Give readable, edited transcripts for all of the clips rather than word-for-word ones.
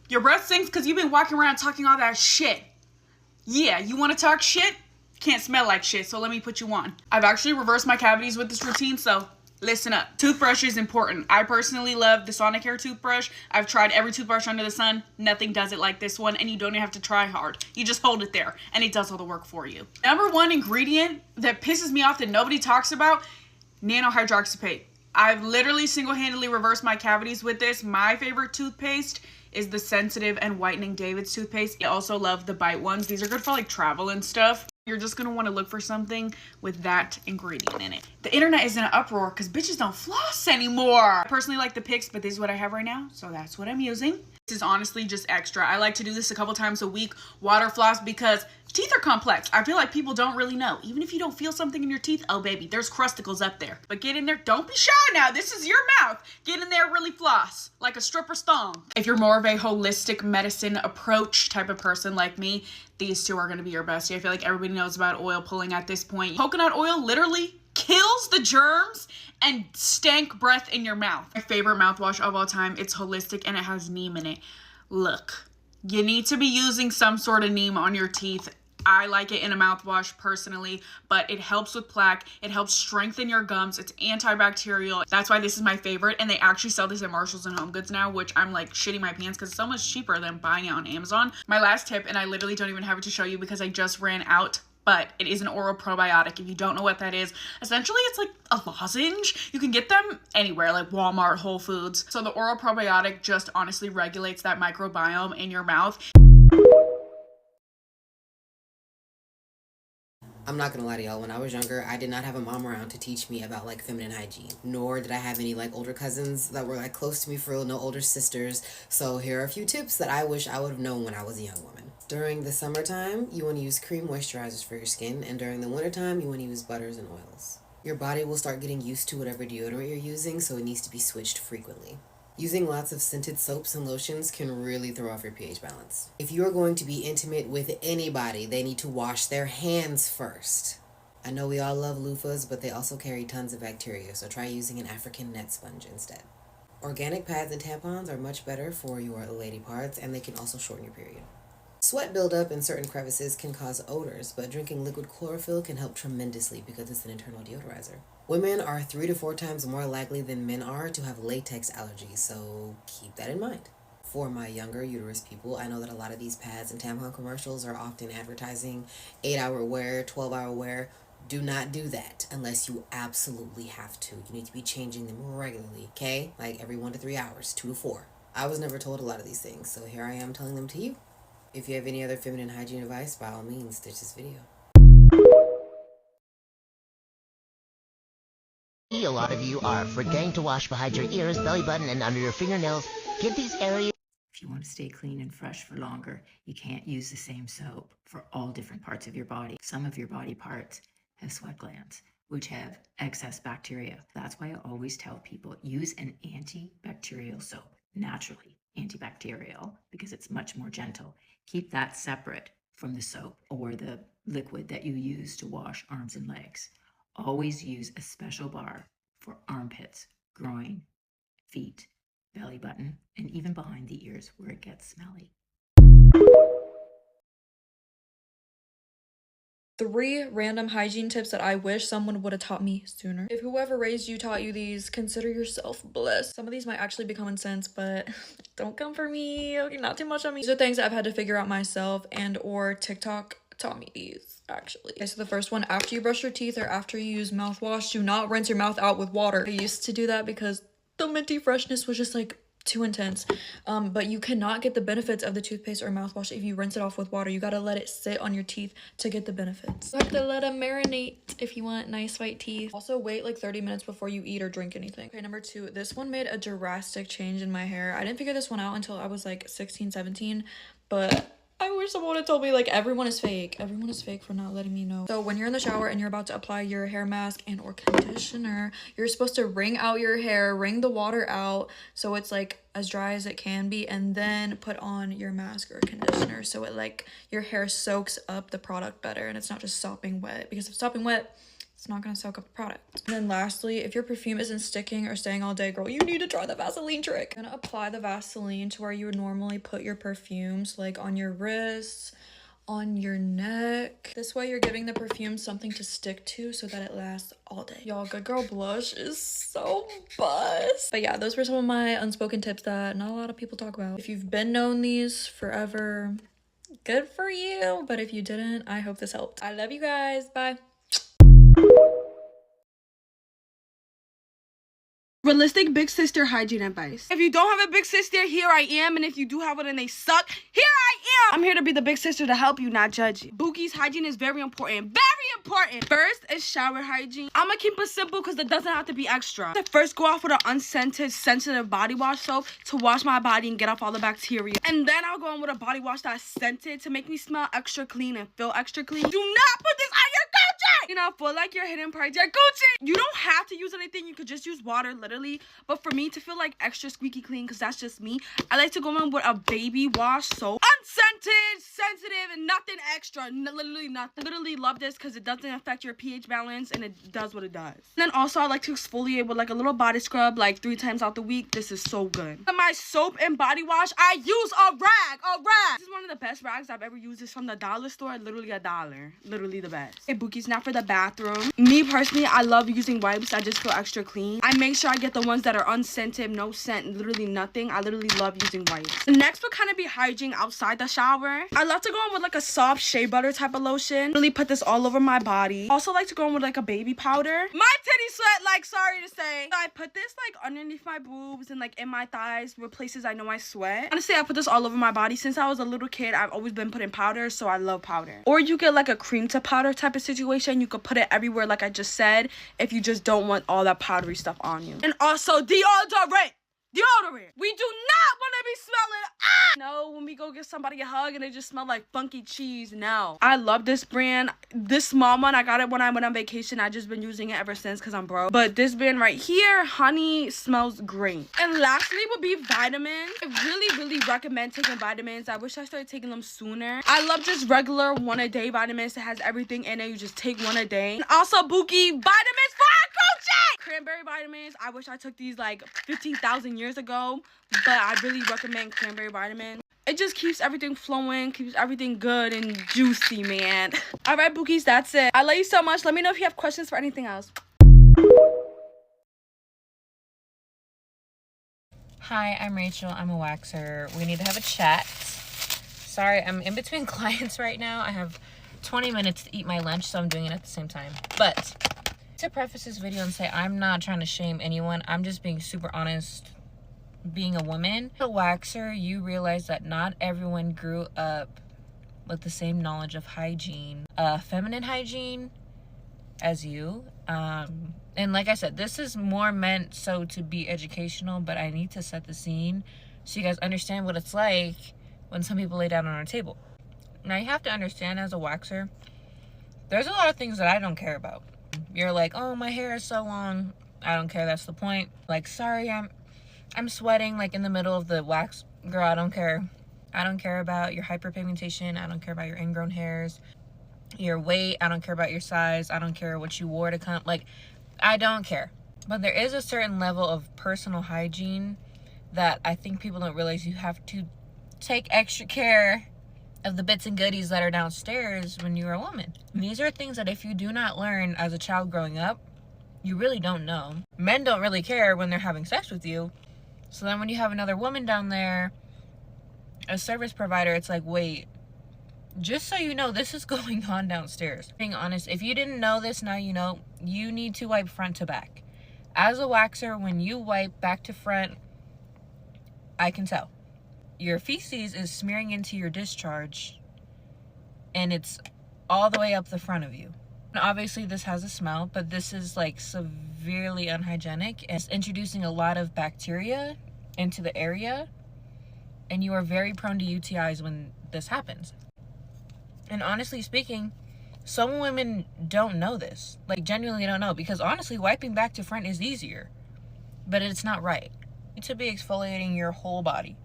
Your breath stinks because you've been walking around talking all that shit. Yeah, you want to talk shit? Can't smell like shit, so let me put you on. I've actually reversed my cavities with this routine, so listen up. Toothbrush is important. I personally love the Sonicare toothbrush. I've tried every toothbrush under the sun. Nothing does it like this one, and you don't even have to try hard. You just hold it there, and it does all the work for you. Number one ingredient that pisses me off that nobody talks about, nanohydroxypate. I've literally single-handedly reversed my cavities with this. My favorite toothpaste is the Sensitive and Whitening David's toothpaste. I also love the Bite ones. These are good for like travel and stuff. You're just gonna want to look for something with that ingredient in it. The internet is in an uproar because bitches don't floss anymore. I personally like the Picks, but this is what I have right now, so that's what I'm using. This is honestly just extra. I like to do this a couple times a week, water floss, because teeth are complex. I feel like people don't really know. Even if you don't feel something in your teeth, oh baby, there's crusticles up there. But get in there, don't be shy now. This is your mouth. Get in there, really floss, like a stripper's thong. If you're more of a holistic medicine approach type of person like me, these two are gonna be your bestie. I feel like everybody knows about oil pulling at this point. Coconut oil literally kills the germs and stank breath in your mouth. My favorite mouthwash of all time, it's holistic and it has neem in it. Look, you need to be using some sort of neem on your teeth. I like it in a mouthwash personally, but it helps with plaque. It helps strengthen your gums. It's antibacterial. That's why this is my favorite. And they actually sell this at Marshalls and Home Goods now, which I'm like shitting my pants because it's so much cheaper than buying it on Amazon. My last tip, and I literally don't even have it to show you because I just ran out, but it is an oral probiotic. If you don't know what that is, essentially it's like a lozenge. You can get them anywhere, like Walmart, Whole Foods. So the oral probiotic just honestly regulates that microbiome in your mouth. I'm not gonna lie to y'all, when I was younger, I did not have a mom around to teach me about like feminine hygiene, nor did I have any like older cousins that were like close to me, for real, no older sisters. So here are a few tips that I wish I would have known when I was a young woman. During the summertime, you want to use cream moisturizers for your skin, and during the wintertime, you want to use butters and oils. Your body will start getting used to whatever deodorant you're using, so it needs to be switched frequently. Using lots of scented soaps and lotions can really throw off your pH balance. If you're going to be intimate with anybody, they need to wash their hands first. I know we all love loofahs, but they also carry tons of bacteria, so try using an African net sponge instead. Organic pads and tampons are much better for your lady parts, and they can also shorten your period. Sweat buildup in certain crevices can cause odors, but drinking liquid chlorophyll can help tremendously because it's an internal deodorizer. Women are 3 to 4 times more likely than men are to have latex allergies, so keep that in mind. For my younger uterus people, I know that a lot of these pads and tampon commercials are often advertising 8-hour wear, 12-hour wear. Do not do that unless you absolutely have to. You need to be changing them regularly, okay? Like every 1 to 3 hours, 2 to 4. I was never told a lot of these things, so here I am telling them to you. If you have any other feminine hygiene advice, by all means, ditch this video. A lot of you are forgetting to wash behind your ears, belly button, and under your fingernails. Give these areas. If you want to stay clean and fresh for longer, you can't use the same soap for all different parts of your body. Some of your body parts have sweat glands, which have excess bacteria. That's why I always tell people use an antibacterial soap, naturally antibacterial, because it's much more gentle. Keep that separate from the soap or the liquid that you use to wash arms and legs. Always use a special bar for armpits, groin, feet, belly button, and even behind the ears where it gets smelly. 3 random hygiene tips that I wish someone would have taught me sooner. If whoever raised you taught you these, consider yourself blessed. Some of these might actually be common sense, but don't come for me. Okay, not too much on me. These are things that I've had to figure out myself, and or TikTok taught me these actually. Okay, so the first one, after you brush your teeth or after you use mouthwash, do not rinse your mouth out with water. I used to do that because the minty freshness was just like too intense, but you cannot get the benefits of the toothpaste or mouthwash if you rinse it off with water. You gotta let it sit on your teeth to get the benefits. You have to let them marinate if you want nice white teeth. Also wait like 30 minutes before you eat or drink anything. Okay, number 2, this one made a drastic change in my hair. I didn't figure this one out until I was like 16, 17, but I wish someone had told me, like, everyone is fake. Everyone is fake for not letting me know. So when you're in the shower and you're about to apply your hair mask and or conditioner, you're supposed to wring out your hair, wring the water out so it's like as dry as it can be, and then put on your mask or conditioner so it like your hair soaks up the product better and it's not just sopping wet. Because if sopping wet, It's not gonna soak up the product. And then lastly, if your perfume isn't sticking or staying all day, girl, you need to try the Vaseline trick. I'm gonna apply the Vaseline to where you would normally put your perfumes, like on your wrists, on your neck. This way you're giving the perfume something to stick to so that it lasts all day. Y'all, Good Girl Blush is so bust. But yeah, those were some of my unspoken tips that not a lot of people talk about. If you've been known these forever, good for you. But if you didn't, I hope this helped. I love you guys. Bye. Realistic big sister hygiene advice. If you don't have a big sister, here I am. And if you do have one and they suck, here I am. I'm here to be the big sister to help you, not judge you. Bookie's hygiene is very important. Very important. First is shower hygiene. I'm gonna keep it simple because it doesn't have to be extra. I first go off with an unscented, sensitive body wash soap to wash my body and get off all the bacteria. And then I'll go in with a body wash that's scented to make me smell extra clean and feel extra clean. Do not put this on your Gucci! You know, feel like your hidden part, your Gucci! You don't have to use anything. You could just use water, literally. But for me to feel like extra squeaky clean, because that's just me, I like to go in with a baby wash soap. Unscented, sensitive, and nothing extra. Literally nothing. Literally love this because it doesn't affect your pH balance and it does what it does. And then also I like to exfoliate with like a little body scrub like 3 times out the week. This is so good. And my soap and body wash, I use a rag. This is one of the best rags I've ever used. It's from the dollar store. Literally $1. Literally the best. Hey, Bookie's not for the bathroom. Me personally, I love using wipes. I just feel extra clean. I make sure I get the ones that are unscented, no scent, literally nothing. I literally love using wipes. Next would kind of be hygiene outside the shower. I love to go in with like a soft shea butter type of lotion. Really put this all over my body. Also like to go in with like a baby powder. My titty sweat, like, sorry to say. I put this like underneath my boobs and like in my thighs where places I know I sweat. Honestly, I put this all over my body. Since I was a little kid, I've always been putting powder, so I love powder. Or you get like a cream to powder type of situation. You could put it everywhere like I just said if you just don't want all that powdery stuff on you. And also deodorant. We do not want to be smelling. No, when we go give somebody a hug and they just smell like funky cheese. No. I love this brand. This small one, I got it when I went on vacation. I just been using it ever since because I'm broke. But this brand right here, honey, smells great. And lastly would be vitamins. I really recommend taking vitamins. I wish I started taking them sooner. I love just regular 1 a day vitamins. It has everything in it. You just take 1 a day. And also Bookie vitamins for Gucci. Cranberry vitamins. I wish I took these like 15,000 years ago, but I really recommend cranberry vitamins. It just keeps everything flowing, keeps everything good and juicy, man. All right, Bookies, that's it. I love you so much. Let me know if you have questions for anything else. Hi, I'm Rachel. I'm a waxer. We need to have a chat. Sorry, I'm in between clients right now. I have 20 minutes to eat my lunch, so I'm doing it at the same time. But to preface this video and say I'm not trying to shame anyone, I'm just being super honest. Being a woman, a waxer, you realize that not everyone grew up with the same knowledge of hygiene, feminine hygiene as you. And like I said, this is more meant so to be educational, but I need to set the scene so you guys understand what it's like when some people lay down on our table. Now you have to understand, as a waxer, there's a lot of things that I don't care about. You're like, oh, my hair is so long. I don't care. That's the point. Like, sorry, I'm sweating like in the middle of the wax. Girl, I don't care. I don't care about your hyperpigmentation. I don't care about your ingrown hairs, your weight. I don't care about your size. I don't care what you wore to come. Like, I don't care. But there is a certain level of personal hygiene that I think people don't realize. You have to take extra care of the bits and goodies that are downstairs when you're a woman. And these are things that if you do not learn as a child growing up, you really don't know. Men don't really care when they're having sex with you. So then when you have another woman down there, a service provider, it's like, wait, just so you know, this is going on downstairs. Being honest, if you didn't know this, now you know, you need to wipe front to back. As a waxer, when you wipe back to front, I can tell. Your feces is smearing into your discharge and it's all the way up the front of you. And obviously this has a smell, but this is like severely unhygienic and it's introducing a lot of bacteria into the area, and you are very prone to UTIs when this happens. And honestly speaking, some women don't know this, like genuinely don't know, because honestly wiping back to front is easier, but it's not right. You need to be exfoliating your whole body.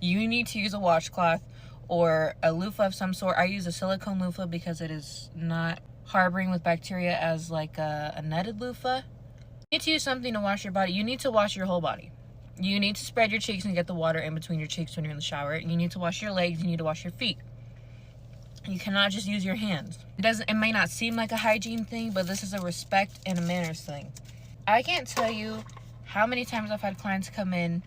You need to use a washcloth or a loofah of some sort. I use a silicone loofah because it is not harboring with bacteria as like a netted loofah. You need to use something to wash your body. You need to wash your whole body. You need to spread your cheeks and get the water in between your cheeks when you're in the shower. You need to wash your legs. You need to wash your feet. You cannot just use your hands. It may not seem like a hygiene thing, but this is a respect and a manners thing. I can't tell you how many times I've had clients come in,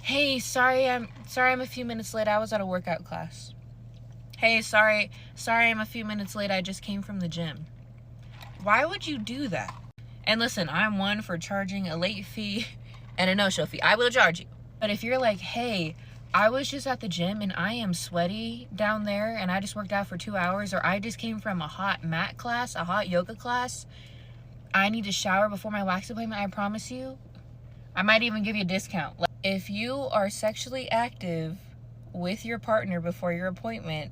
hey, sorry I'm a few minutes late. I was at a workout class. Hey, sorry I'm a few minutes late. I just came from the gym. Why would you do that? And listen, I'm one for charging a late fee and a no-show fee. I will charge you. But if you're like, hey, I was just at the gym and I am sweaty down there and I just worked out for 2 hours, or I just came from a hot mat class, a hot yoga class. I need to shower before my wax appointment. I promise you, I might even give you a discount. Like, if you are sexually active with your partner before your appointment,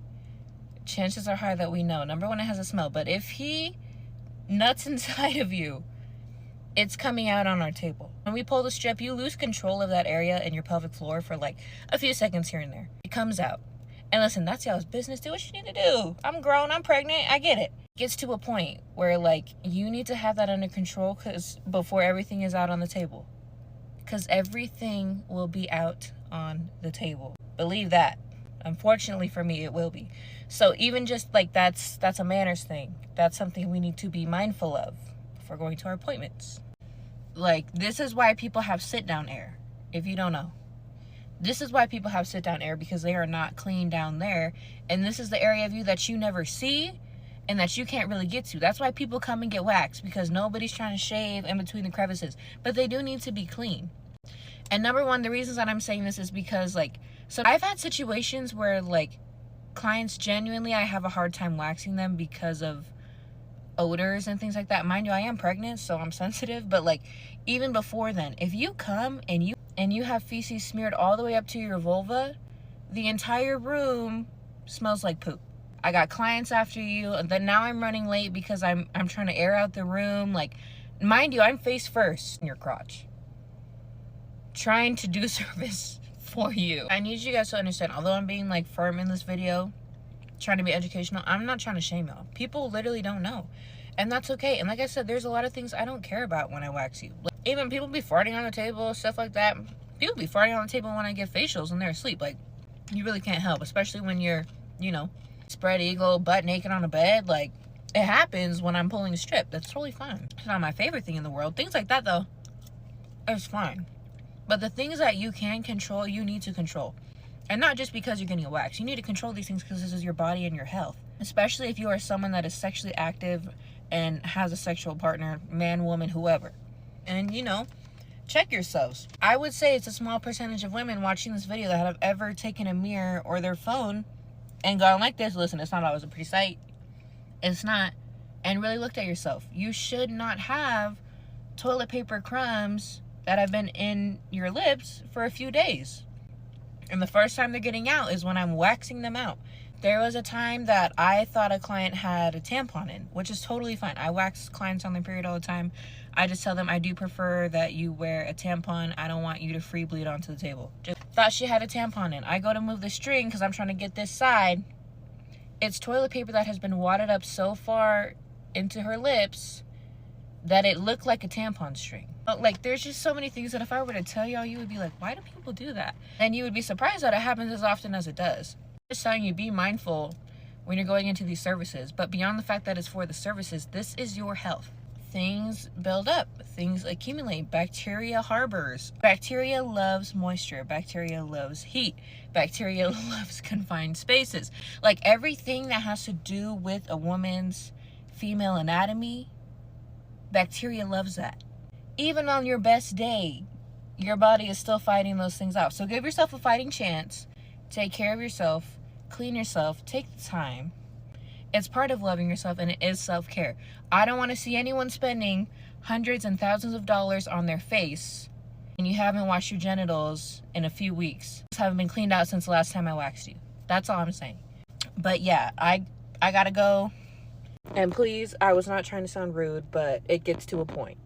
chances are high that we know. Number one, it has a smell. But if he nuts inside of you, it's coming out on our table. When we pull the strip, you lose control of that area in your pelvic floor for like a few seconds here and there. It comes out. And listen, that's y'all's business. Do what you need to do. I'm grown, I'm pregnant, I get it. It gets to a point where like you need to have that under control before everything is out on the table. Because everything will be out on the table. Believe that. Unfortunately for me, it will be. So even just like that's a manners thing. That's something we need to be mindful of before going to our appointments. Like, this is why people have sit-down air, if you don't know. This is why people have sit-down air, because they are not clean down there. And this is the area of you that you never see and that you can't really get to. That's why people come and get waxed, because nobody's trying to shave in between the crevices. But they do need to be clean. And number one, the reasons that I'm saying this is because, like, so I've had situations where, like, clients genuinely, I have a hard time waxing them because of odors and things like that. Mind you, I am pregnant, so I'm sensitive, but like even before then, if you come and you have feces smeared all the way up to your vulva, the entire room smells like poop. I got clients after you, and then now I'm running late because I'm trying to air out the room. Like, mind you, I'm face first in your crotch, trying to do service for you. I need you guys to understand, although I'm being like firm in this video, trying to be educational, I'm not trying to shame y'all. People literally don't know, and that's okay. And like I said, there's a lot of things I don't care about when I wax you. Like, even people be farting on the table, stuff like that. People be farting on the table when I give facials and they're asleep. Like, you really can't help, especially when you're, you know, spread eagle, butt naked on a bed. Like, it happens when I'm pulling a strip. That's totally fine. It's not my favorite thing in the world. Things like that though, it's fine. But the things that you can control, you need to control. And not just because you're getting a wax. You need to control these things because this is your body and your health. Especially if you are someone that is sexually active and has a sexual partner, man, woman, whoever. And, you know, check yourselves. I would say it's a small percentage of women watching this video that have ever taken a mirror or their phone and gone like this. Listen, it's not always a pretty sight. It's not. And really looked at yourself. You should not have toilet paper crumbs that have been in your lips for a few days. And the first time they're getting out is when I'm waxing them out. There was a time that I thought a client had a tampon in, which is totally fine. I wax clients on their period all the time. I just tell them I do prefer that you wear a tampon. I don't want you to free bleed onto the table. Just thought she had a tampon in. I go to move the string because I'm trying to get this side. It's toilet paper that has been wadded up so far into her lips that it looked like a tampon string. Like, there's just so many things that if I were to tell y'all, you would be like, why do people do that? And you would be surprised that it happens as often as it does. Just telling you, be mindful when you're going into these services. But beyond the fact that it's for the services, this is your health. Things build up. Things accumulate. Bacteria harbors. Bacteria loves moisture. Bacteria loves heat. Bacteria loves confined spaces. Like, everything that has to do with a woman's female anatomy, bacteria loves that. Even on your best day, your body is still fighting those things out. So give yourself a fighting chance. Take care of yourself. Clean yourself. Take the time. It's part of loving yourself, and it is self-care. I don't want to see anyone spending hundreds and thousands of dollars on their face and you haven't washed your genitals in a few weeks. Haven't been cleaned out since the last time I waxed you. That's all I'm saying. But yeah, I gotta go. And please, I was not trying to sound rude, but it gets to a point.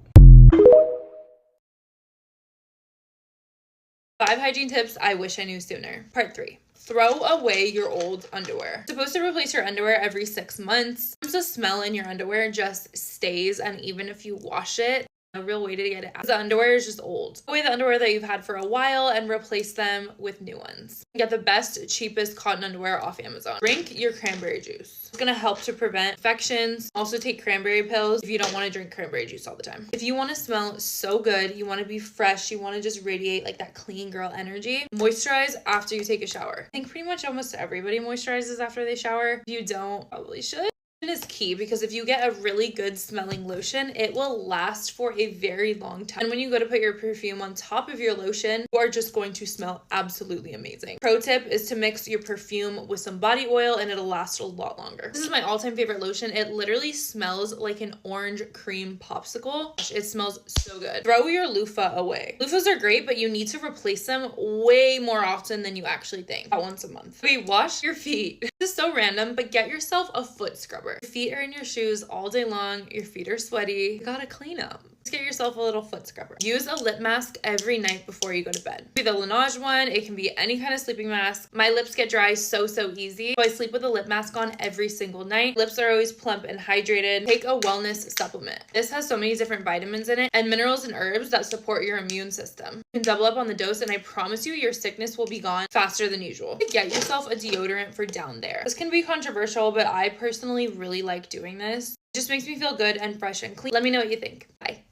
5 hygiene tips I wish I knew sooner. Part 3. Throw away your old underwear. You're supposed to replace your underwear every 6 months. The smell in your underwear just stays, and even if you wash it, a real way to get it out. The underwear is just old. Throw away the underwear that you've had for a while and replace them with new ones. Get the best, cheapest cotton underwear off Amazon. Drink your cranberry juice. It's gonna help to prevent infections. Also take cranberry pills if you don't want to drink cranberry juice all the time. If you want to smell so good, you want to be fresh, you want to just radiate like that clean girl energy, moisturize after you take a shower. I think pretty much almost everybody moisturizes after they shower. If you don't, probably should. Is key because if you get a really good smelling lotion, it will last for a very long time. And when you go to put your perfume on top of your lotion, you are just going to smell absolutely amazing. Pro tip is to mix your perfume with some body oil and it'll last a lot longer. This is my all-time favorite lotion. It literally smells like an orange cream popsicle. It smells so good. Throw your loofah away. Loofahs are great, but you need to replace them way more often than you actually think. About once a month. Wash your feet. This is so random, but get yourself a foot scrubber. Your feet are in your shoes all day long. Your feet are sweaty. You gotta clean them. Just get yourself a little foot scrubber. Use a lip mask every night before you go to bed. It can be the Laneige one. It can be any kind of sleeping mask. My lips get dry so easy. So I sleep with a lip mask on every single night. Lips are always plump and hydrated. Take a wellness supplement. This has so many different vitamins in it and minerals and herbs that support your immune system. You can double up on the dose and I promise you your sickness will be gone faster than usual. Get yourself a deodorant for down there. This can be controversial, but I personally really like doing this. It just makes me feel good and fresh and clean. Let me know what you think. Bye.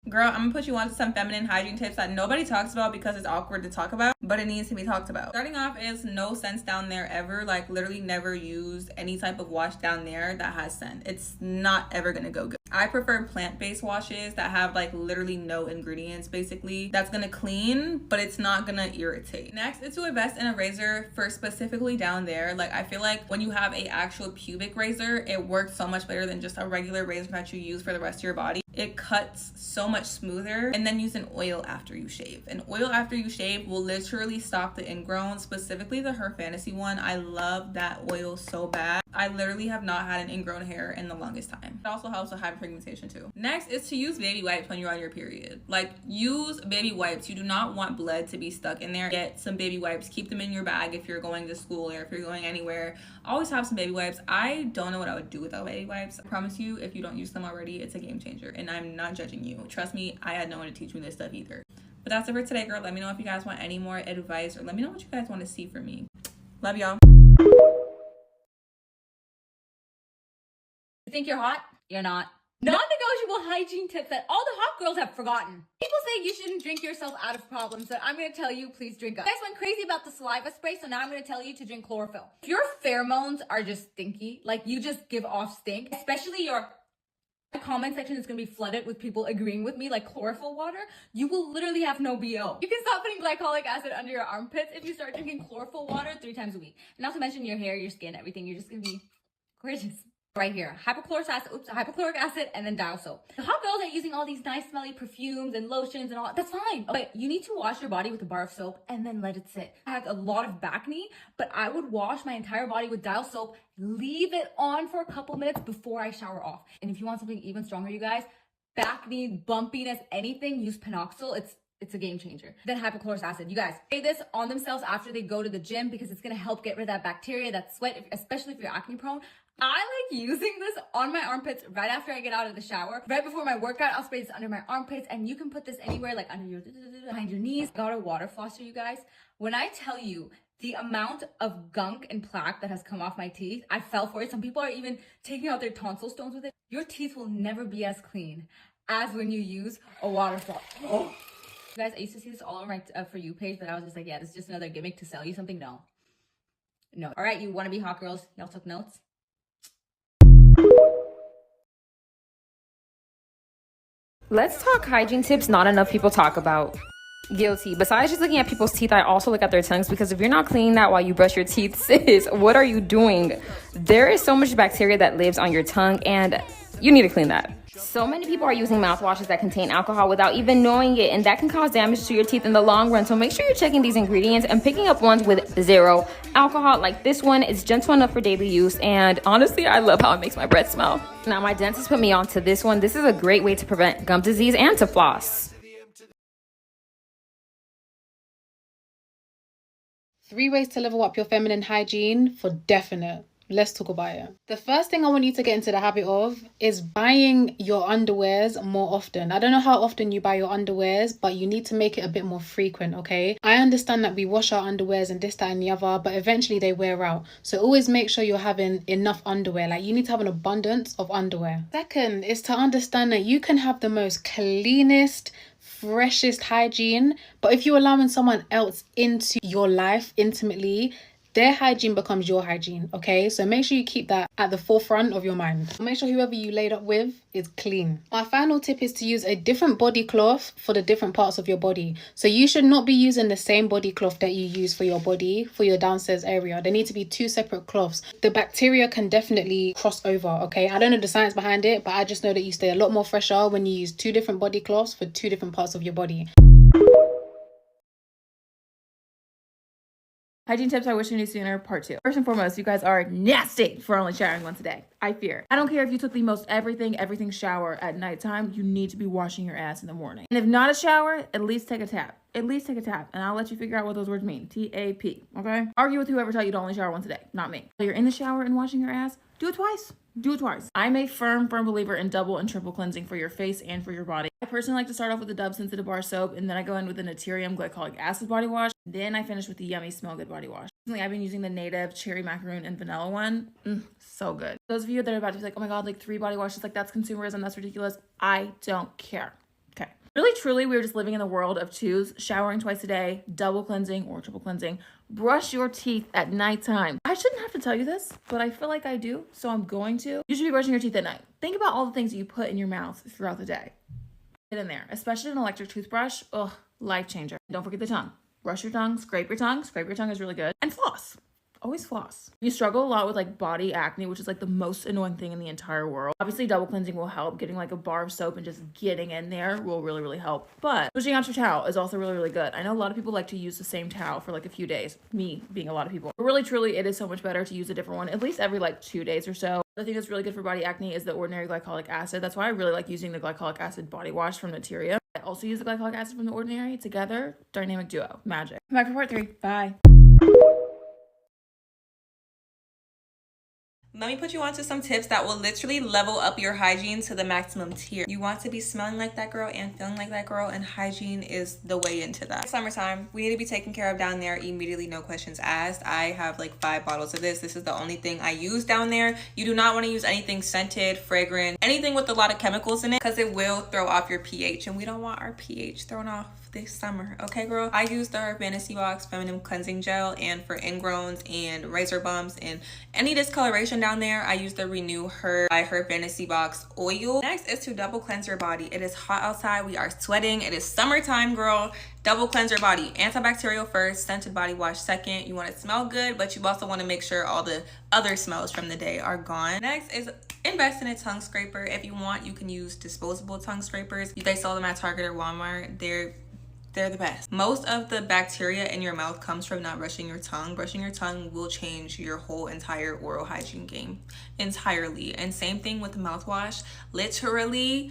Girl, I'm gonna put you on to some feminine hygiene tips that nobody talks about because it's awkward to talk about, but it needs to be talked about. Starting off is no scents down there ever. Like literally never use any type of wash down there that has scent. It's not ever gonna go good. I prefer plant-based washes that have like literally no ingredients basically. That's gonna clean, but it's not gonna irritate. Next is to invest in a razor for specifically down there. Like I feel like when you have a actual pubic razor, it works so much better than just a regular razor that you use for the rest of your body. It cuts so much smoother. And then use an oil after you shave. An oil after you shave will literally stop the ingrown, specifically the Her Fantasy one. I love that oil so bad. I literally have not had an ingrown hair in the longest time. It also helps with hyperpigmentation too. Next is to use baby wipes when you're on your period. Like use baby wipes. You do not want blood to be stuck in there. Get some baby wipes. Keep them in your bag if you're going to school or if you're going anywhere. Always have some baby wipes. I don't know what I would do without baby wipes. I promise you, if you don't use them already, it's a game changer. And I'm not judging you. Trust me, I had no one to teach me this stuff either. But that's it for today, girl. Let me know if you guys want any more advice or let me know what you guys want to see from me. Love y'all. You think you're hot? You're not. Non-negotiable hygiene tips that all the hot girls have forgotten. People say you shouldn't drink yourself out of problems, so I'm going to tell you, please drink up. You guys went crazy about the saliva spray, so now I'm going to tell you to drink chlorophyll. If your pheromones are just stinky, like you just give off stink, especially your comment section is going to be flooded with people agreeing with me, like chlorophyll water, you will literally have no BO. You can stop putting glycolic acid under your armpits if you start drinking chlorophyll water 3 times a week. And not to mention your hair, your skin, everything. You're just going to be gorgeous. Right here, hypochloric acid, and then dial soap. The hot girls are using all these nice smelly perfumes and lotions and all. That's fine. But you need to wash your body with a bar of soap and then let it sit. I have a lot of back knee, but I would wash my entire body with dial soap, leave it on for a couple minutes before I shower off. And if you want something even stronger, you guys, back knee, bumpiness, anything, use Panoxyl. It's a game changer. Then hypochloric acid. You guys, spray this on themselves after they go to the gym because it's gonna help get rid of that bacteria, that sweat, especially if you're acne prone. I like using this on my armpits right after I get out of the shower. Right before my workout, I'll spray this under my armpits, and you can put this anywhere, like under your, behind your knees. Got a water flosser, you guys. When I tell you the amount of gunk and plaque that has come off my teeth, I fell for it. Some people are even taking out their tonsil stones with it. Your teeth will never be as clean as when you use a water flosser. Oh. You guys, I used to see this all on my For You page, but I was just like, yeah, this is just another gimmick to sell you something. No. All right, you want to be hot girls? Y'all took notes? Let's talk hygiene tips not enough people talk about. Guilty. Besides just looking at people's teeth, I also look at their tongues because if you're not cleaning that while you brush your teeth, sis, what are you doing? There is so much bacteria that lives on your tongue and you need to clean that. So many people are using mouthwashes that contain alcohol without even knowing it, and that can cause damage to your teeth in the long run. So make sure you're checking these ingredients and picking up ones with 0 alcohol. Like this one is gentle enough for daily use, and honestly, I love how it makes my breath smell. Now, my dentist put me onto this one. This is a great way to prevent gum disease and to floss. 3 ways to level up your feminine hygiene for definite. Let's talk about it. The first thing I want you to get into the habit of is buying your underwears more often. I don't know how often you buy your underwears, but you need to make it a bit more frequent, okay? I understand that we wash our underwears and this, that, and the other, but eventually they wear out. So always make sure you're having enough underwear. Like, you need to have an abundance of underwear. Second is to understand that you can have the most cleanest, freshest hygiene, but if you're allowing someone else into your life intimately, their hygiene becomes your hygiene, okay? So make sure you keep that at the forefront of your mind. Make sure whoever you laid up with is clean. My final tip is to use a different body cloth for the different parts of your body. So you should not be using the same body cloth that you use for your body, for your downstairs area. There need to be 2 separate cloths. The bacteria can definitely cross over, okay? I don't know the science behind it, but I just know that you stay a lot more fresher when you use 2 different body cloths for 2 different parts of your body. Hygiene tips I wish I knew sooner, part 2. First and foremost, you guys are nasty for only showering once a day. I fear. I don't care if you took the most everything shower at nighttime, you need to be washing your ass in the morning. And if not a shower, at least take a tap. At least take a tap, and I'll let you figure out what those words mean. T-A-P, okay? Argue with whoever tell you to only shower once a day, not me. While you're in the shower and washing your ass, do it twice. Do it twice. I'm a firm believer in double and triple cleansing for your face and for your body. I personally like to start off with the Dove Sensitive Bar Soap, and then I go in with the Naturium Glycolic Acid Body Wash. Then I finish with the Yummy Smell Good Body Wash. Recently, I've been using the Native Cherry Macaroon and Vanilla one. So good. Those of you that are about to be like, oh my god, like 3 body washes, like that's consumerism, that's ridiculous. I don't care. Okay. Really, truly, we're just living in the world of 2s, showering twice a day, double cleansing or triple cleansing. Brush your teeth at nighttime. I shouldn't have to tell you this, but I feel like I do, so I'm going to. You should be brushing your teeth at night. Think about all the things that you put in your mouth throughout the day. Get in there, especially an electric toothbrush. Ugh, life changer. Don't forget the tongue. Brush your tongue, scrape your tongue. Scrape your tongue is really good. And floss. Always floss. You struggle a lot with like body acne, which is like the most annoying thing in the entire world. Obviously, double cleansing will help. Getting like a bar of soap and just getting in there will really help. But switching out your towel is also really good. I know a lot of people like to use the same towel for like a few days. Me being a lot of people. But really, truly, it is so much better to use a different one at least every like 2 days or so. The thing that's really good for body acne is the ordinary glycolic acid. That's why I really like using the glycolic acid body wash from Naturium. I also use the glycolic acid from the ordinary. Together, dynamic duo. Magic. Come back for part 3. Bye. Let me put you onto some tips that will literally level up your hygiene to the maximum tier. You want to be smelling like that girl and feeling like that girl, and hygiene is the way into that. Summertime, we need to be taken care of down there immediately, no questions asked. I have like 5 bottles of this. This is the only thing I use down there. You do not want to use anything scented, fragrant, anything with a lot of chemicals in it, because it will throw off your pH, and we don't want our pH thrown off this summer, okay girl? I use the Fantasy Box Feminine Cleansing Gel, and for ingrowns and razor bumps and any discoloration down there, I use the Renew Her by Her Fantasy Box oil. Next is to double cleanse your body. It is hot outside, we are sweating, it is summertime, girl. Double cleanse your body. Antibacterial first, scented body wash second. You want to smell good, but you also want to make sure all the other smells from the day are gone. Next is invest in a tongue scraper. If you want, you can use disposable tongue scrapers. They sell them at Target or Walmart. They're the best. Most of the bacteria in your mouth comes from not brushing your tongue. Brushing your tongue will change your whole entire oral hygiene game entirely. And same thing with mouthwash. Literally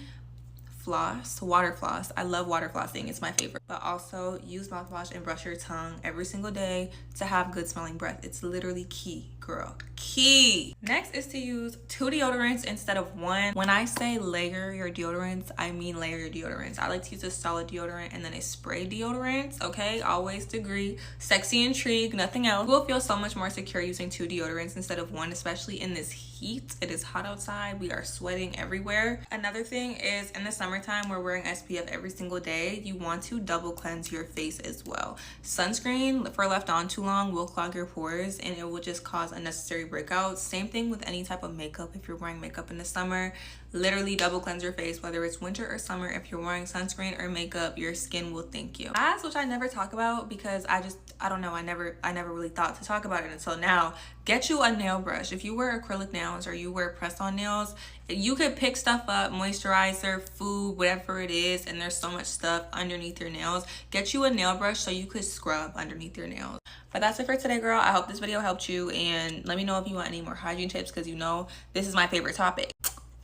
floss, water floss. I love water flossing, it's my favorite. But also use mouthwash and brush your tongue every single day to have good smelling breath. It's literally key, girl, key. Next is to use 2 deodorants instead of 1. When I say layer your deodorants, I mean layer your deodorants. I like to use a solid deodorant and then a spray deodorant, okay? Always degree, sexy, intrigue, nothing else. You will feel so much more secure using 2 deodorants instead of 1, especially in this heat. It is hot outside, we are sweating everywhere. Another thing is, in the summertime, we're wearing SPF every single day. You want to double cleanse your face as well. Sunscreen, if left on too long, will clog your pores and it will just cause unnecessary breakouts. Same thing with any type of makeup. If you're wearing makeup in the summer, literally double cleanse your face, whether it's winter or summer. If you're wearing sunscreen or makeup, your skin will thank you. As which I never talk about because I don't know, I never really thought to talk about it until now. Get you a nail brush. If you wear acrylic nails or you wear press-on nails, you could pick stuff up, moisturizer, food, whatever it is, and there's so much stuff underneath your nails. Get you a nail brush so you could scrub underneath your nails. But that's it for today, girl. I hope this video helped you, and let me know if you want any more hygiene tips because you know this is my favorite topic.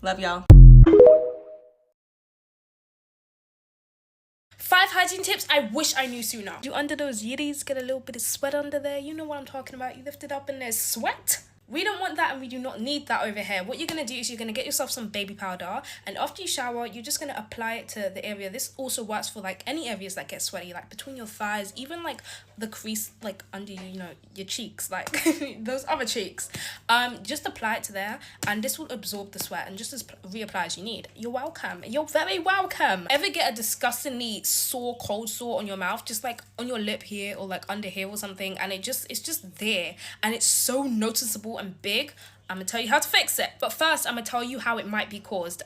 Love y'all. 5 hygiene tips I wish I knew sooner. You under those yitties get a little bit of sweat under there. You know what I'm talking about. You lift it up and there's sweat. We don't want that and we do not need that over here. What you're going to do is you're going to get yourself some baby powder, and after you shower, you're just going to apply it to the area. This also works for like any areas that get sweaty, like between your thighs, even like the crease, like under you know, your cheeks, like those other cheeks. Just apply it to there, and this will absorb the sweat and just reapply as you need. You're welcome. You're very welcome. Ever get a disgustingly sore, cold sore on your mouth, just like on your lip here or like under here or something, and it's just there and it's so noticeable and big? I'm gonna tell you how to fix it, but first I'm gonna tell you how it might be caused.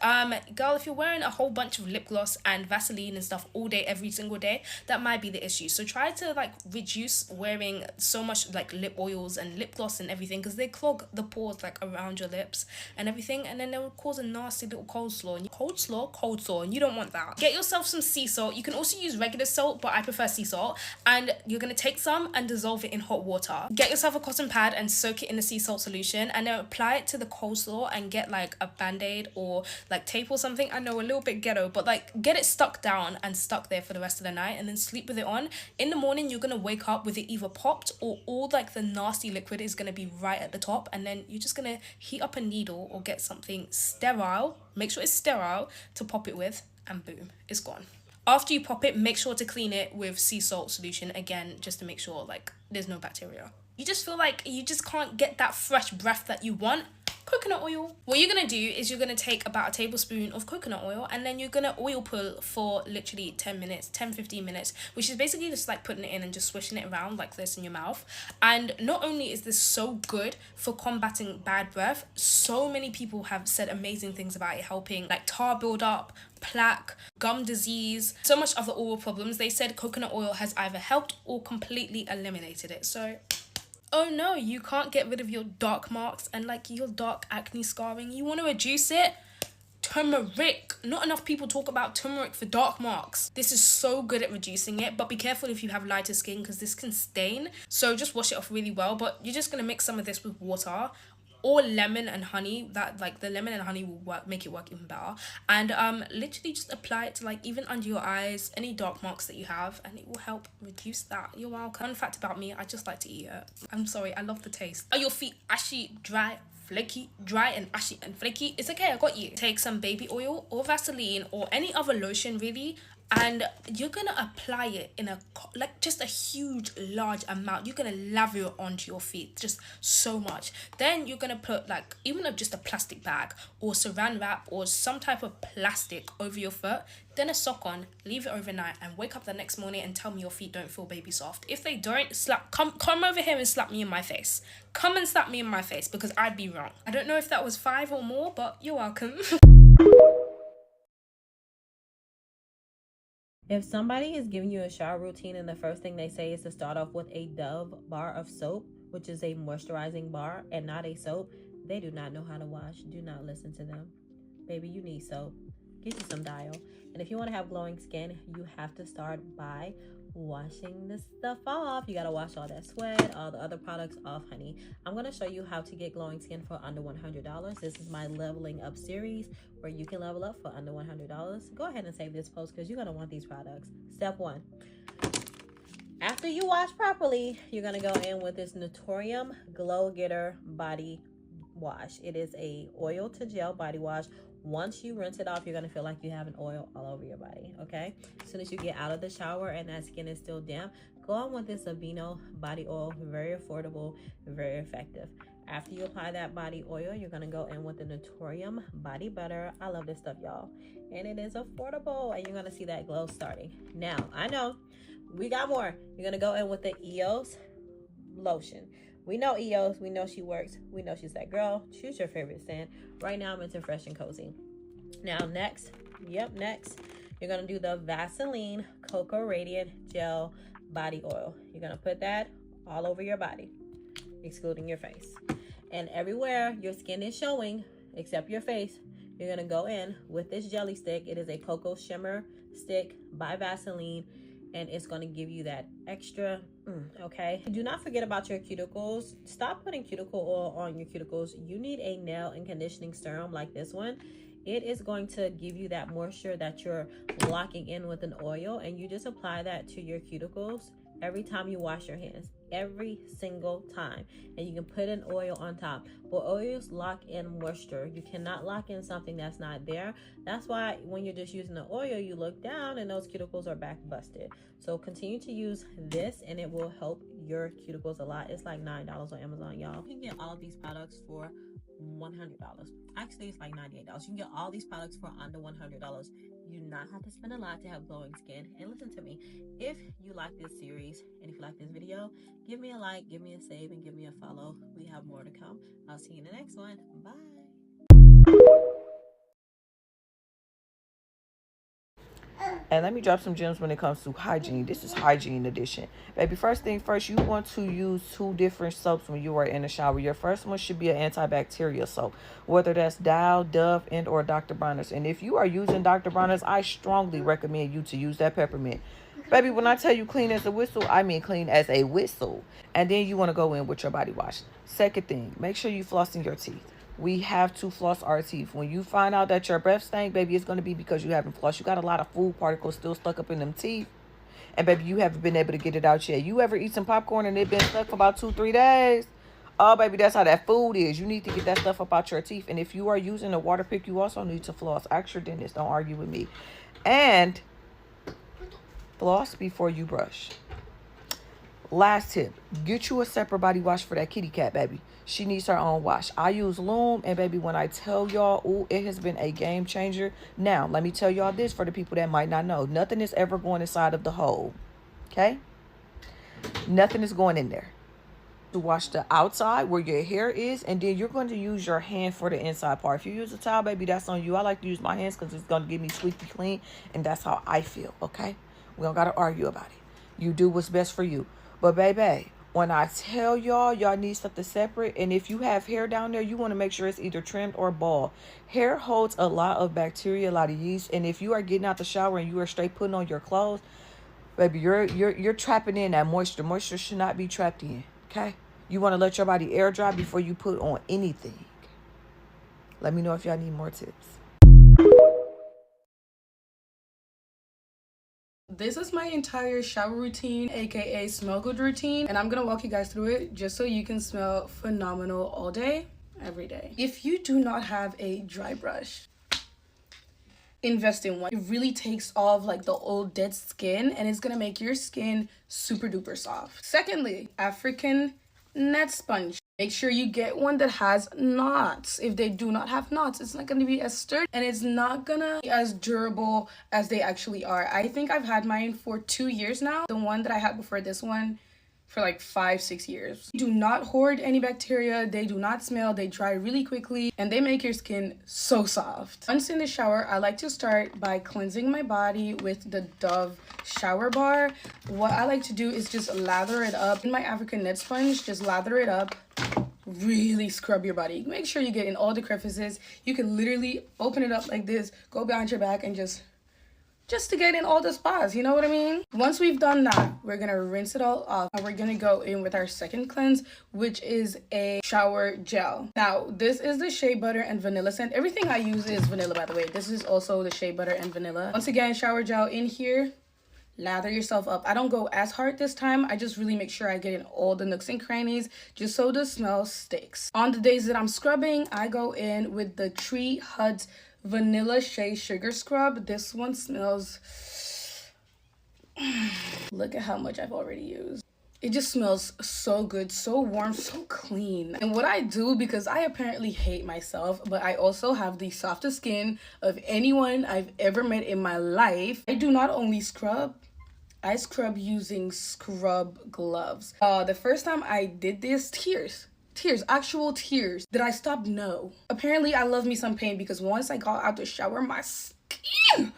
Girl, if you're wearing a whole bunch of lip gloss and Vaseline and stuff all day every single day, that might be the issue. So try to like reduce wearing so much like lip oils and lip gloss and everything, because they clog the pores like around your lips and everything, and then they will cause a nasty little cold sore, and you don't want that. Get yourself some sea salt. You can also use regular salt, but I prefer sea salt, and you're gonna take some and dissolve it in hot water. Get yourself a cotton pad and soak it in the sea salt solution, and then apply it to the cold sore and get like a band-aid or like tape or something. I know, a little bit ghetto, but like get it stuck down and stuck there for the rest of the night, and then sleep with it on. In the morning, you're gonna wake up with it either popped or all like the nasty liquid is gonna be right at the top, and then you're just gonna heat up a needle or get something sterile, make sure it's sterile, to pop it with, and boom, it's gone. After you pop it, make sure to clean it with sea salt solution again, just to make sure like there's no bacteria. You just feel like you just can't get that fresh breath that you want. Coconut oil. What you're gonna do is you're gonna take about a tablespoon of coconut oil, and then you're gonna oil pull for literally 10-15 minutes, which is basically just like putting it in and just swishing it around like this in your mouth. And not only is this so good for combating bad breath, so many people have said amazing things about it helping like tar buildup, plaque, gum disease, so much other oral problems. They said coconut oil has either helped or completely eliminated it. So oh no, you can't get rid of your dark marks and like your dark acne scarring. You want to reduce it? Turmeric. Not enough people talk about turmeric for dark marks. This is so good at reducing it, but be careful if you have lighter skin, because this can stain. So just wash it off really well, but you're just going to mix some of this with water or lemon and honey. That like the lemon and honey will work, make it work even better. And literally just apply it to like even under your eyes, any dark marks that you have, and it will help reduce that. You're welcome. Fun fact about me, I just like to eat it. I'm sorry, I love the taste. Are your feet ashy, dry, flaky, dry and ashy and flaky? It's okay, I got you. Take some baby oil or Vaseline or any other lotion really, and you're gonna apply it in just a huge large amount. You're gonna lather it onto your feet, just so much. Then you're gonna put like even just a plastic bag or saran wrap or some type of plastic over your foot, then a sock on, leave it overnight, and wake up the next morning and tell me your feet don't feel baby soft. If they don't, come over here and slap me in my face. Come and slap me in my face, because I'd be wrong. I don't know if that was 5 or more, but you're welcome. If somebody is giving you a shower routine and the first thing they say is to start off with a Dove bar of soap, which is a moisturizing bar and not a soap, they do not know how to wash. Do not listen to them. Baby, you need soap. Get you some Dial. And if you want to have glowing skin, you have to start by washing this stuff off. You got to wash all that sweat, all the other products off, honey. I'm going to show you how to get glowing skin for under $100. This is my leveling up series where you can level up for under $100. Go ahead and save this post because you're going to want these products. Step 1. After you wash properly, you're going to go in with this Naturium Glow Getter Body Wash. It is a oil to gel body wash. Once you rinse it off, you're going to feel like you have an oil all over your body, okay? As soon as you get out of the shower and that skin is still damp, go on with this Aveeno body oil. Very affordable, very effective. After you apply that body oil, you're going to go in with the Naturium body butter. I love this stuff, y'all. And it is affordable, and you're going to see that glow starting. Now, I know we got more. You're going to go in with the EOS lotion. We know EOS, we know she works, we know she's that girl. Choose your favorite scent. Right now I'm into Fresh and Cozy. Now next, you're gonna do the Vaseline Cocoa Radiant Gel Body Oil. You're gonna put that all over your body, excluding your face. And everywhere your skin is showing, except your face, you're gonna go in with this jelly stick. It is a Cocoa Shimmer Stick by Vaseline, and it's going to give you that extra okay. Do not forget about your cuticles. Stop putting cuticle oil on your cuticles. You need a nail and conditioning serum like this one. it is going to give you that moisture that you're locking in with an oil, and you just apply that to your cuticles every time you wash your hands, every single time. And you can put an oil on top. But oils lock in moisture. You cannot lock in something that's not there. That's why when you're just using the oil, you look down and those cuticles are back busted. So continue to use this and it will help your cuticles a lot. It's like $9 on Amazon, y'all. You can get all of these products for $100. Actually, it's like $98. You can get all these products for under $100. You do not have to spend a lot to have glowing skin. And listen to me, if you like this series and if you like this video, give me a like, give me a save, and give me a follow. We have more to come. I'll see you in the next one. Bye. And let me drop some gems when it comes to hygiene. This is hygiene edition. Baby, first thing first, you want to use 2 different soaps when you are in the shower. Your first one should be an antibacterial soap, whether that's Dial, Dove, and or Dr. Bronner's. And if you are using Dr. Bronner's, I strongly recommend you to use that peppermint. Baby, when I tell you clean as a whistle, I mean clean as a whistle. And then you want to go in with your body wash. Second thing, make sure you flossing your teeth. We have to floss our teeth. When you find out that your breath stank, baby, it's going to be because you haven't flossed. You got a lot of food particles still stuck up in them teeth. And, baby, you haven't been able to get it out yet. You ever eat some popcorn and it been stuck for about 2-3 days? Oh, baby, that's how that food is. You need to get that stuff up out your teeth. And if you are using a water pick, you also need to floss. Ask your dentist. Don't argue with me. And floss before you brush. Last tip, get you a separate body wash for that kitty cat, baby. She needs her own wash. I use Loom, and baby, when I tell y'all, ooh, it has been a game changer. Now, let me tell y'all this for the people that might not know. Nothing is ever going inside of the hole, okay? Nothing is going in there. To wash the outside where your hair is, and then you're going to use your hand for the inside part. If you use a towel, baby, that's on you. I like to use my hands because it's going to get me squeaky clean, and that's how I feel, okay? We don't got to argue about it. You do what's best for you. But, baby, when I tell y'all need something separate, and if you have hair down there, you want to make sure it's either trimmed or bald. Hair holds a lot of bacteria, a lot of yeast, and if you are getting out the shower and you are straight putting on your clothes, baby, you're trapping in that moisture. Moisture should not be trapped in, okay? You want to let your body air dry before you put on anything. Let me know if y'all need more tips. This is my entire shower routine, aka smell good routine, and I'm gonna walk you guys through it just so you can smell phenomenal all day, every day. If you do not have a dry brush, invest in one. It really takes off like the old dead skin and it's gonna make your skin super duper soft. Secondly, African net sponge. Make sure you get one that has knots. If they do not have knots, it's not going to be as sturdy and it's not going to be as durable as they actually are. I think I've had mine for 2 years now. The one that I had before this one for like 5-6 years. Do not hoard any bacteria. They do not smell. They dry really quickly and they make your skin so soft. Once in the shower, I like to start by cleansing my body with the Dove shower bar. What I like to do is just lather it up in my African net sponge. Just lather it up. Really scrub your body. Make sure you get in all the crevices. You can literally open it up like this, go behind your back and just to get in all the spots, you know what I mean? Once we've done that, we're gonna rinse it all off and we're gonna go in with our second cleanse, which is a shower gel. Now, this is the shea butter and vanilla scent. Everything I use is vanilla, by the way. This is also the shea butter and vanilla. Once again, shower gel in here. Lather yourself up. I don't go as hard this time. I just really make sure I get in all the nooks and crannies just so the smell sticks. On the days that I'm scrubbing, I go in with the Tree Hut Vanilla Shea Sugar Scrub. This one smells... Look at how much I've already used. It just smells so good, so warm, so clean. And what I do, because I apparently hate myself, but I also have the softest skin of anyone I've ever met in my life, I do not only scrub, I scrub using scrub gloves. The first time I did this, actual tears. Did I stop? No. Apparently I love me some pain because once I got out the shower, my skin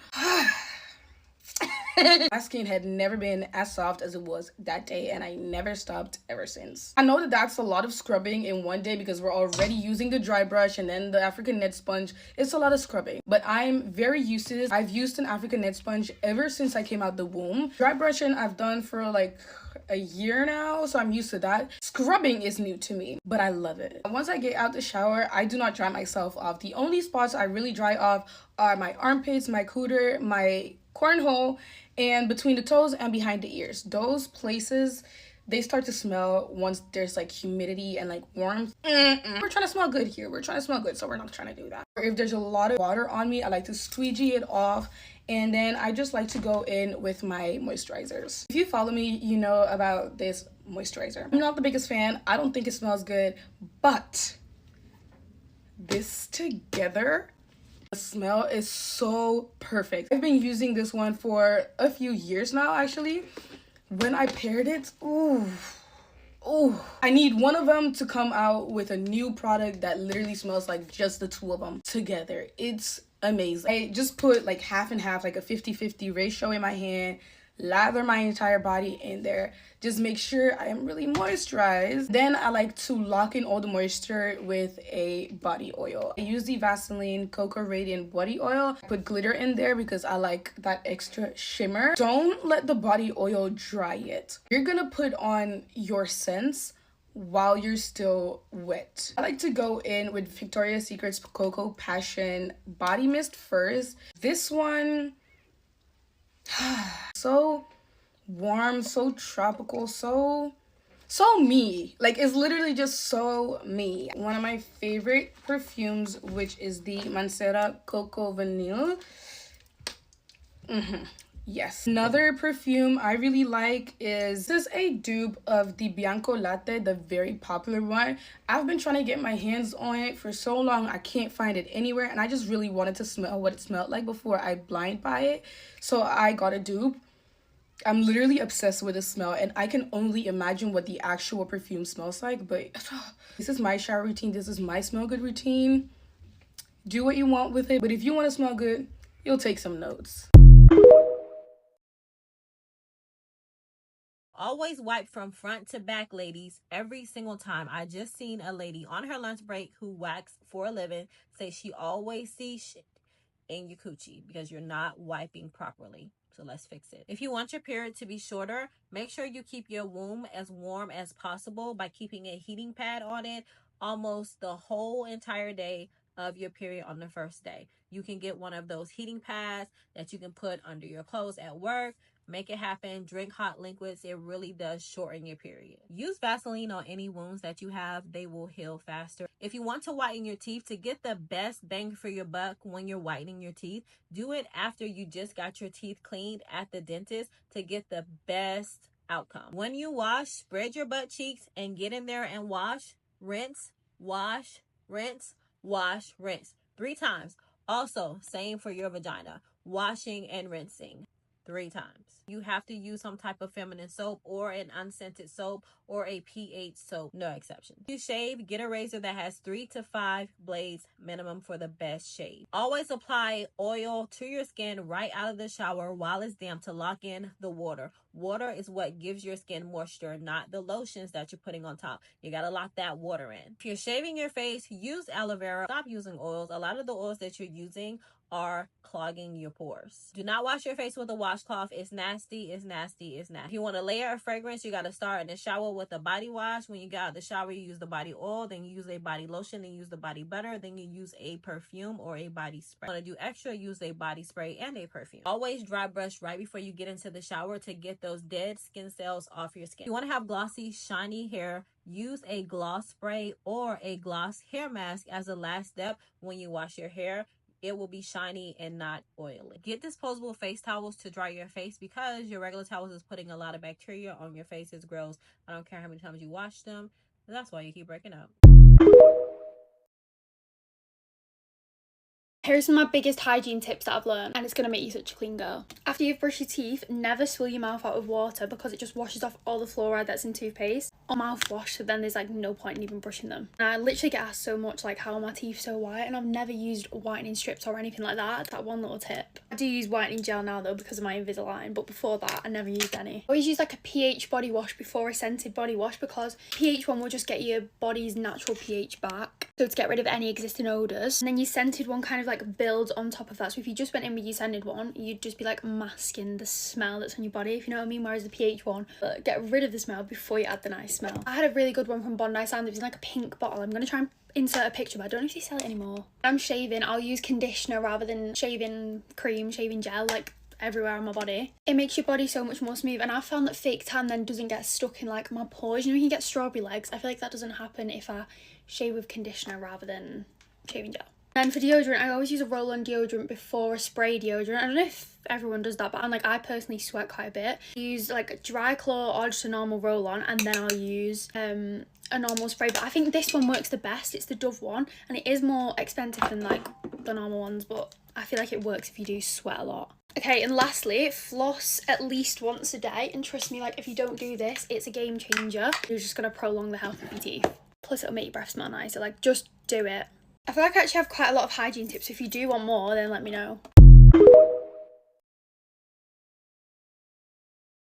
My skin had never been as soft as it was that day, and I never stopped ever since. I know that that's a lot of scrubbing in one day because we're already using the dry brush and then the African net sponge. It's a lot of scrubbing, but I'm very used to this. I've used an African net sponge ever since I came out the womb. Dry brushing I've done for like a year now, so I'm used to that. Scrubbing is new to me, but I love it. Once I get out the shower, I do not dry myself off. The only spots I really dry off are my armpits, my cooter, my cornhole, and between the toes and behind the ears. Those places, they start to smell once there's like humidity and like warmth. We're trying to smell good here. We're trying to smell good, so we're not trying to do that. If there's a lot of water on me, I like to squeegee it off, and then I just like to go in with my moisturizers. If you follow me, you know about this moisturizer. I'm not the biggest fan. I don't think it smells good, but this together, the smell is so perfect. I've been using this one for a few years now, actually. When I paired it, ooh, I need one of them to come out with a new product that literally smells like just the two of them together. It's amazing. I just put like half and half, like a 50-50 ratio in my hand, lather my entire body in there, just make sure I am really moisturized. Then I like to lock in all the moisture with a body oil. I use the Vaseline Cocoa Radiant body oil. I put glitter in there because I like that extra shimmer. Don't let the body oil dry it. You're gonna put on your scents while you're still wet. I like to go in with Victoria's Secret's Cocoa Passion body mist first. This one, so warm, so tropical, so me. Like, it's literally just so me. One of my favorite perfumes, which is the Mancera Coco Vanille. Yes. Another perfume I really like is, this is a dupe of the Bianco Latte, the very popular one. I've been trying to get my hands on it for so long. I can't find it anywhere, and I just really wanted to smell what it smelled like before I blind buy it. So I got a dupe. I'm literally obsessed with the smell, and I can only imagine what the actual perfume smells like. But this is my shower routine. This is my smell good routine. Do what you want with it, but if you want to smell good, you'll take some notes. Always wipe from front to back, ladies, every single time. I just seen a lady on her lunch break who waxes for a living say she always sees shit in your coochie because you're not wiping properly. So let's fix it. If you want your period to be shorter, make sure you keep your womb as warm as possible by keeping a heating pad on it almost the whole entire day of your period on the first day. You can get one of those heating pads that you can put under your clothes at work. Make it happen. Drink hot liquids. It really does shorten your period. Use Vaseline on any wounds that you have. They will heal faster. If you want to whiten your teeth to get the best bang for your buck when you're whitening your teeth, do it after you just got your teeth cleaned at the dentist to get the best outcome. When you wash, spread your butt cheeks and get in there and wash, rinse, wash, rinse, wash, rinse 3 times. Also, same for your vagina. Washing and rinsing 3 times. You have to use some type of feminine soap or an unscented soap or a pH soap, no exception. You shave, get a razor that has 3 to 5 blades minimum for the best shave. Always apply oil to your skin right out of the shower while it's damp to lock in the water. Water is what gives your skin moisture, not the lotions that you're putting on top. You gotta lock that water in. If you're shaving your face, use aloe vera. Stop using oils. A lot of the oils that you're using are clogging your pores. Do not wash your face with a washcloth. It's nasty, it's nasty, it's nasty. If you want to layer a fragrance, you got to start in the shower with a body wash. When you get out of the shower, you use the body oil, then you use a body lotion, then you use the body butter, then you use a perfume or a body spray. If you want to do extra, use a body spray and a perfume. Always dry brush right before you get into the shower to get those dead skin cells off your skin. If you want to have glossy, shiny hair, use a gloss spray or a gloss hair mask as a last step when you wash your hair. It will be shiny and not oily. Get disposable face towels to dry your face because your regular towels is putting a lot of bacteria on your face. It's gross. I don't care how many times you wash them. That's why you keep breaking up. Here's some of my biggest hygiene tips that I've learned, and it's going to make you such a clean girl. After you've brushed your teeth, never swill your mouth out with water because it just washes off all the fluoride that's in toothpaste. on mouthwash, so then there's like no point in even brushing them. And I literally get asked so much like how are my teeth so white, and I've never used whitening strips or anything like that. That one little tip. I do use whitening gel now though because of my Invisalign, but before that I never used any. I always use like a pH body wash before a scented body wash because pH one will just get your body's natural pH back, so to get rid of any existing odours, and then your scented one kind of like builds on top of that. So if you just went in with your scented one, you'd just be like masking the smell that's on your body, if you know what I mean, whereas the pH one get rid of the smell before you add the nice smell. I had a really good one from Bondi Sands. It was in like a pink bottle. I'm gonna try and insert a picture, but I don't know if they sell it anymore. When I'm shaving, I'll use conditioner rather than shaving cream, shaving gel, like everywhere on my body. It makes your body so much more smooth, and I found that fake tan then doesn't get stuck in like my pores. You know, you can get strawberry legs. I feel like that doesn't happen if I shave with conditioner rather than shaving gel. And for deodorant, I always use a roll-on deodorant before a spray deodorant. I don't know if everyone does that, but I personally sweat quite a bit. I use like a dry claw or just a normal roll-on, and then I'll use a normal spray. But I think this one works the best. It's the Dove one, and it is more expensive than like the normal ones, but I feel like it works if you do sweat a lot. Okay, and lastly, floss at least once a day. And trust me, like if you don't do this, it's a game changer. You're just gonna prolong the health of your teeth. Plus it'll make your breath smell nicer. Like just do it. I feel like I actually have quite a lot of hygiene tips. If you do want more, then let me know.